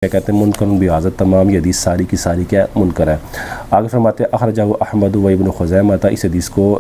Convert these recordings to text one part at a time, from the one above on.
کیا کہتے ہیں منکر بحاظت تمام، یہ حدیث ساری کی ساری کیا منکر ہے۔ آگے فرماتے ہیں اخرجہ احمد و ابن خزیمہ تھا، اس حدیث کو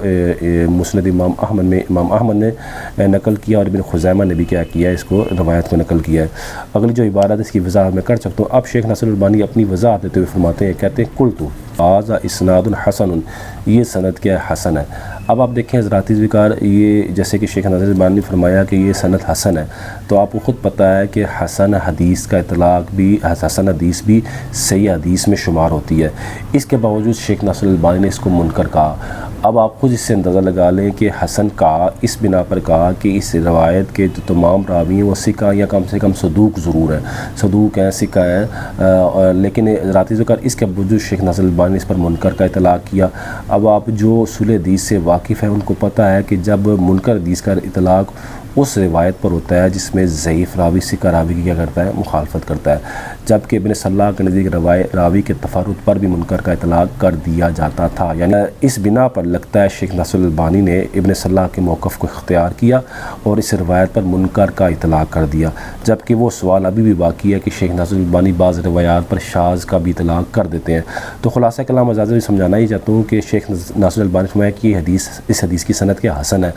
مسند امام احمد میں امام احمد نے نقل کیا اور ابن خزیمہ نے بھی کیا کیا، اس کو روایت کو نقل کیا ہے۔ اگلی جو عبارت اس کی وضاحت میں کر سکتا ہوں۔ اب شیخ ناصر الالبانی اپنی وضاحت دیتے ہوئے فرماتے ہیں، کہتے ہیں قلت ھذا اسناد حسن، یہ سند کیا ہے؟ حسن ہے۔ اب آپ دیکھیں حضرات ذکر، یہ جیسے کہ شیخ ناصر الالبانی نے فرمایا کہ یہ سند حسن ہے، تو آپ کو خود پتہ ہے کہ حسن حدیث کا اطلاق بھی، حسن حدیث بھی صحیح حدیث میں شمار ہوتی ہے۔ اس کے باوجود شیخ ناصر الالبانی نے اس کو منکر کہا۔ اب آپ خود اس سے اندازہ لگا لیں کہ حسن کہا اس بنا پر کہا کہ اس روایت کے جو تمام راوی ہیں وہ ثقہ یا کم سے کم صدوق ضرور ہے، صدوق ہیں، ثقہ ہے، لیکن حضرات ذکر اس کے باوجود شیخ ناصر الالبانی نے اس پر منکر کا اطلاق کیا۔ اب آپ جو اصول حدیث سے واقف ہیں ان کو پتہ ہے کہ جب منکر حدیث کا اطلاق اس روایت پر ہوتا ہے جس میں ضعیف راوی ثقہ راوی کی کیا کرتا ہے؟ مخالفت کرتا ہے، جبکہ ابن صلاح کے نزدیک راوی کے تفرد پر بھی منکر کا اطلاق کر دیا جاتا تھا۔ یعنی اس بنا پر لگتا ہے شیخ ناصر الالبانی نے ابن صلاح کے موقف کو اختیار کیا اور اس روایت پر منکر کا اطلاق کر دیا، جبکہ وہ سوال ابھی بھی باقی ہے کہ شیخ ناصر الالبانی بعض روایات پر شاذ کا بھی اطلاق کر دیتے ہیں۔ تو خلاصہ کلام اجازت سمجھانا ہی چاہتا ہوں کہ شیخ ناصر الالبانی نے فرمایا کہ یہ حدیث، اس حدیث کی سند کیا حسن ہے۔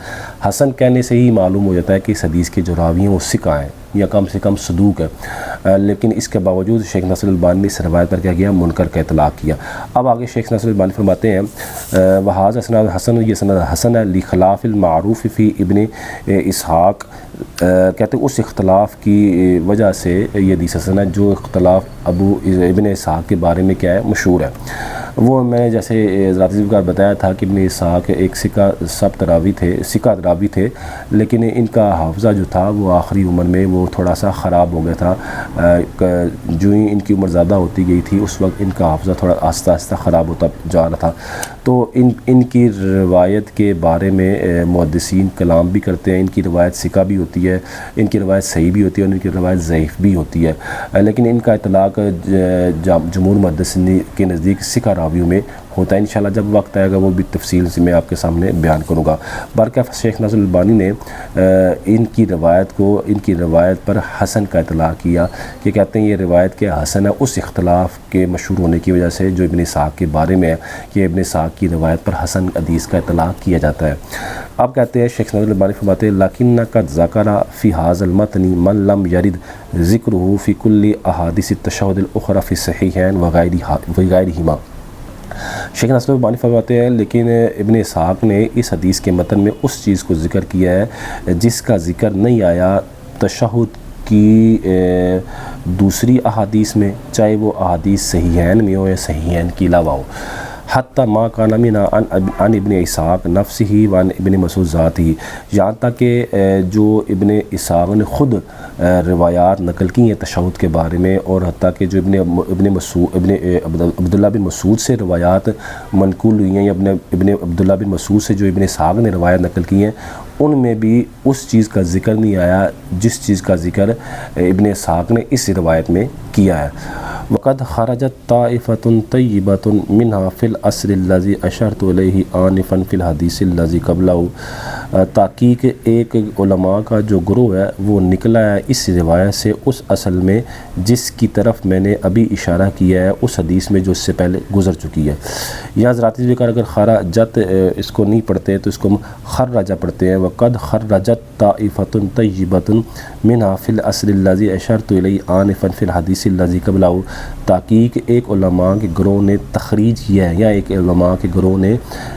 حسن کہنے سے ہی معلوم ہو جاتا ہے کہ اس حدیث کے جو راوی ہیں وہ ثقہ ہیں یا کم سے کم صدوق ہے، لیکن اس کے باوجود شیخ ناصر الالبانی نے اس روایت پر کیا کیا؟ منکر کا اطلاق کیا۔ اب آگے شیخ ناصر الالبانی فرماتے ہیں وھذا اسناد حسن، یہ سند حسن ہے لخلاف المعروف فی ابن اسحاق، کہتے ہیں اس اختلاف کی وجہ سے یہ حدیث حسن ہے جو اختلاف ابن اسحاق کے بارے میں کیا ہے؟ مشہور ہے۔ وہ میں نے جیسے ذاتی کا بتایا تھا کہ ابن اسحاق ایک ثقہ راوی تھے، لیکن ان کا حافظہ جو تھا وہ آخری عمر میں وہ تھوڑا سا خراب ہو گیا تھا، جو ہی ان کی عمر زیادہ ہوتی گئی تھی اس وقت ان کا حافظہ تھوڑا آہستہ آہستہ خراب ہوتا جا رہا تھا۔ تو ان کی روایت کے بارے میں محدثین کلام بھی کرتے ہیں، ان کی روایت ثقہ بھی ہوتی ہے، ان کی روایت صحیح بھی ہوتی ہے اور ان کی روایت ضعیف بھی ہوتی ہے، لیکن ان کا اطلاق جمہور محدثین کے نزدیک ثقہ راویوں میں ہوتا ہے۔ انشاءاللہ جب وقت آئے گا وہ بھی تفصیل سے میں آپ کے سامنے بیان کروں گا۔ برکہ شیخ ناصر الالبانی نے ان کی روایت پر حسن کا اطلاق کیا کہ کہتے ہیں یہ روایت کے حسن ہے اس اختلاف کے مشہور ہونے کی وجہ سے جو ابن اسحاق کے بارے میں ہے کہ ابن اسحاق کی روایت پر حسن حدیث کا اطلاق کیا جاتا ہے۔ اب کہتے ہیں شیخ ناصر الالبانی فرماتے ہیں لیکن قد ذکر فی ھذا المتن من لم یرد ذکرہ فی کل احادیث التشہد الاخری فی الصحیحین وغیرہما۔ شیخ ناصر الالبانی فرماتے ہیں لیکن ابن اسحاق نے اس حدیث کے متن میں اس چیز کو ذکر کیا ہے جس کا ذکر نہیں آیا تشہد کی دوسری احادیث میں، چاہے وہ احادیث صحیحین میں ہو یا صحیحین کے علاوہ ہو، حتی ما کان منہا عن ابن اسحاق نفسہ وعن ابن مسعود ذاتہ، یہاں تک کہ جو ابن اسحاق نے خود روایات نقل کی ہیں تشہد کے بارے میں، اور حتیٰ کہ جو عبداللہ بن مسعود سے روایات منقول ہوئی ہیں یا ابن عبداللہ بن مسعود سے جو ابن اسحاق نے روایات نقل کی ہیں ان میں بھی اس چیز کا ذکر نہیں آیا جس چیز کا ذکر ابن اسحاق نے اس روایت میں کیا ہے۔ وقد خرجت طائفۃ طیبۃ منہا فی العصر الذی اشرت الیہ آنفا فی الحدیث الذی قبلہ، تحقیق ایک علماء کا جو گروہ ہے وہ نکلا ہے اس روایت سے اس اصل میں جس کی طرف میں نے ابھی اشارہ کیا ہے، اس حدیث میں جو اس سے پہلے گزر چکی ہے۔ یہاں ذاتی ذکر اگر خرجت اس کو نہیں پڑھتے تو اس کو خرجہ پڑھتے ہیں۔ وقد خرجت طائفۃ طیبۃ منہا فی العصر الذی اشرت الیہ آنفا فی الحدیث الذی قبلہ، تحقیق ایک علماء کے گروہ نے تخریج کیا ہے یا ایک علماء کے گروہ نے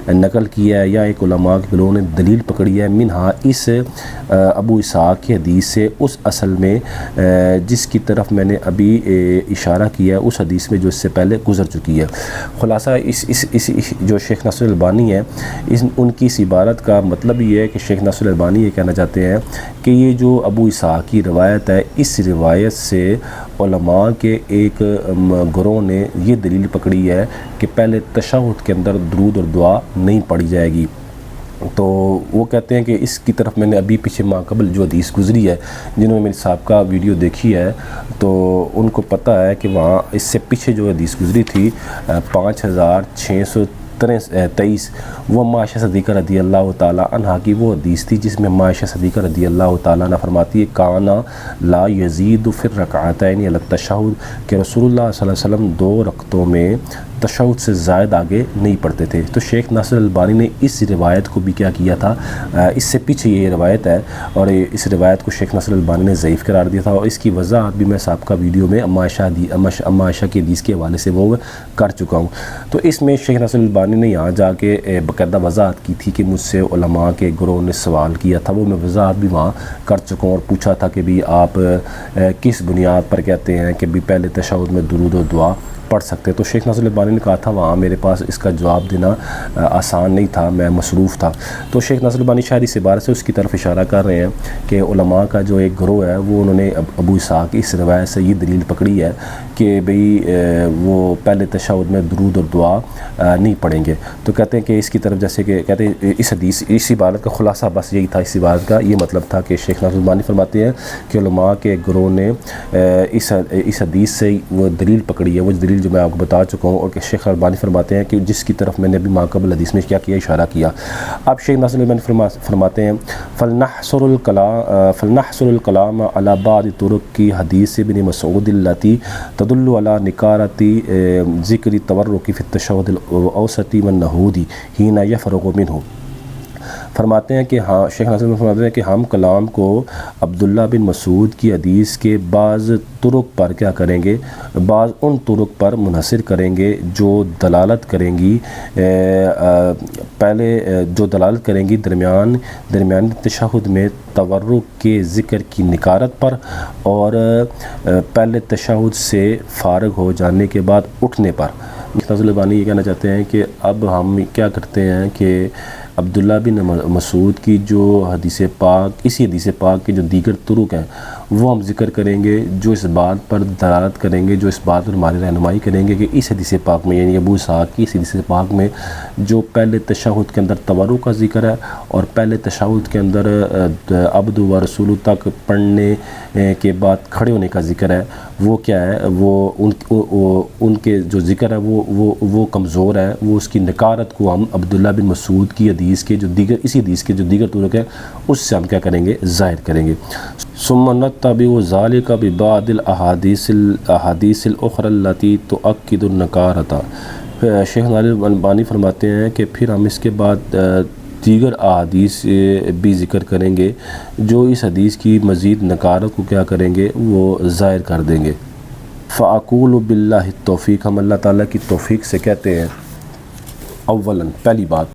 نقل کیا ہے یا ایک علماء کے گروہ نے دلیل پکڑی ہے منہا اس ابو اسحاق کی حدیث سے اس اصل میں جس کی طرف میں نے ابھی اشارہ کیا ہے اس حدیث میں جو اس سے پہلے گزر چکی ہے۔ خلاصہ اس جو شیخ ناصر الالبانی ہے ان کی اس عبارت کا مطلب یہ ہے کہ شیخ ناصر الالبانی یہ کہنا چاہتے ہیں کہ یہ جو ابو اسحاق کی روایت ہے اس روایت سے علماء کے ایک گروہ نے یہ دلیل پکڑی ہے کہ پہلے تشہد کے اندر درود اور دعا نہیں پڑھی جائے گی۔ تو وہ کہتے ہیں کہ اس کی طرف میں نے ابھی پیچھے ماہ قبل جو حدیث گزری ہے، جنہوں نے میری سابقہ ویڈیو دیکھی ہے تو ان کو پتہ ہے کہ وہاں اس سے پیچھے جو حدیث گزری تھی 5633 23 وہ عائشہ صدیقہ رضی اللہ تعالیٰ عنہ کی وہ حدیث تھی جس میں عائشہ صدیقہ رضی اللہ تعالیٰ عنہ فرماتی ہے کانا لا یزید فی الرکعتین علی التشہد کہ رسول اللہ صلی اللہ علیہ وسلم 2 رکعتوں میں تشہد سے زائد آگے نہیں پڑھتے تھے۔ تو شیخ ناصر البانی نے اس روایت کو بھی کیا کیا تھا، اس سے پیچھے یہ روایت ہے اور اس روایت کو شیخ ناصر البانی نے ضعیف قرار دیا تھا، اور اس کی وضاحت بھی میں سابقہ ویڈیو میں اما عائشہ کی حدیث کے حوالے سے وہ کر چکا ہوں۔ تو اس میں شیخ ناصر البانی نے یہاں جا کے باقاعدہ وضاحت کی تھی کہ مجھ سے علماء کے گروہ نے سوال کیا تھا، وہ میں وضاحت بھی وہاں کر چکا ہوں اور پوچھا تھا کہ بھی آپ کس بنیاد پر کہتے ہیں کہ بھی پہلے تشہد میں درود و دعا پڑھ سکتے۔ تو شیخ ناصر البانی نے کہا تھا وہاں میرے پاس اس کا جواب دینا آسان نہیں تھا، میں مصروف تھا۔ تو شیخ ناصر البانی شاید اس عبارت سے اس کی طرف اشارہ کر رہے ہیں کہ علماء کا جو ایک گروہ ہے وہ انہوں نے ابو اسحاق کی اس روایت سے یہ دلیل پکڑی ہے کہ بھئی وہ پہلے تشہد میں درود اور دعا نہیں پڑھیں گے۔ تو کہتے ہیں کہ اس کی طرف جیسے کہ کہتے ہیں اس حدیث اس عبارت کا خلاصہ بس یہی تھا، اس عبارت کا یہ مطلب تھا کہ شیخ ناصر البانی فرماتے ہیں کہ علماء کے گروہ نے اس حدیث سے وہ دلیل پکڑی ہے، وہ دلیل جو میں آپ کو بتا چکا ہوں، اور کہ شیخ البانی فرماتے ہیں کہ جس کی طرف میں نے ابھی ماقبل حدیث میں کیا اشارہ کیا۔ اب شیخ ناصر البانی فرماتے ہیں فلنحصر الکلام علی بعض طرق کی حدیث ابن مسعود التی تدل علی نکارت ذکر تورک فی التشہد الاوسط والنہودی حین یفرغ منہ۔ فرماتے ہیں کہ ہاں شیخ ناصر فرماتے ہیں کہ ہم کلام کو عبداللہ بن مسعود کی حدیث کے بعض طرق پر کیا کریں گے، بعض ان طرق پر منحصر کریں گے جو دلالت کریں گی درمیان تشہد میں تورک کے ذکر کی نکارت پر، اور پہلے تشہد سے فارغ ہو جانے کے بعد اٹھنے پر۔ شیخ ناصر البانی یہ کہنا چاہتے ہیں کہ اب ہم کیا کرتے ہیں کہ عبداللہ بن مسعود کی جو حدیث پاک، اسی حدیث پاک کے جو دیگر طرق ہیں وہ ہم ذکر کریں گے جو اس بات پر دلالت کریں گے، جو اس بات پر ہماری رہنمائی کریں گے کہ اس حدیث پاک میں یعنی ابو اسحاق کی اس حدیث پاک میں جو پہلے تشہد کے اندر تورک کا ذکر ہے اور پہلے تشہد کے اندر عبد و رسول تک پڑھنے کے بعد کھڑے ہونے کا ذکر ہے، وہ کیا ہے، وہ ان کے جو ذکر ہے وہ کمزور ہے، وہ اس کی نکارت کو ہم عبداللہ بن مسعود کی حدیث کے جو دیگر اسی حدیث کے جو دیگر طرق ہیں اس سے ہم کیا کریں گے، ظاہر کریں گے۔ ثم نتبع ذلك ببعض الاحاديث الاخرى التي تؤكد النکارۃ۔ شیخ ناصر البانی فرماتے ہیں کہ پھر ہم اس کے بعد دیگر احادیث بھی ذکر کریں گے جو اس حدیث کی مزید نکارت کو کیا کریں گے، وہ ظاہر کر دیں گے۔ فاقول باللہ التوفیق، ہم اللہ تعالیٰ کی توفیق سے کہتے ہیں اولاً پہلی بات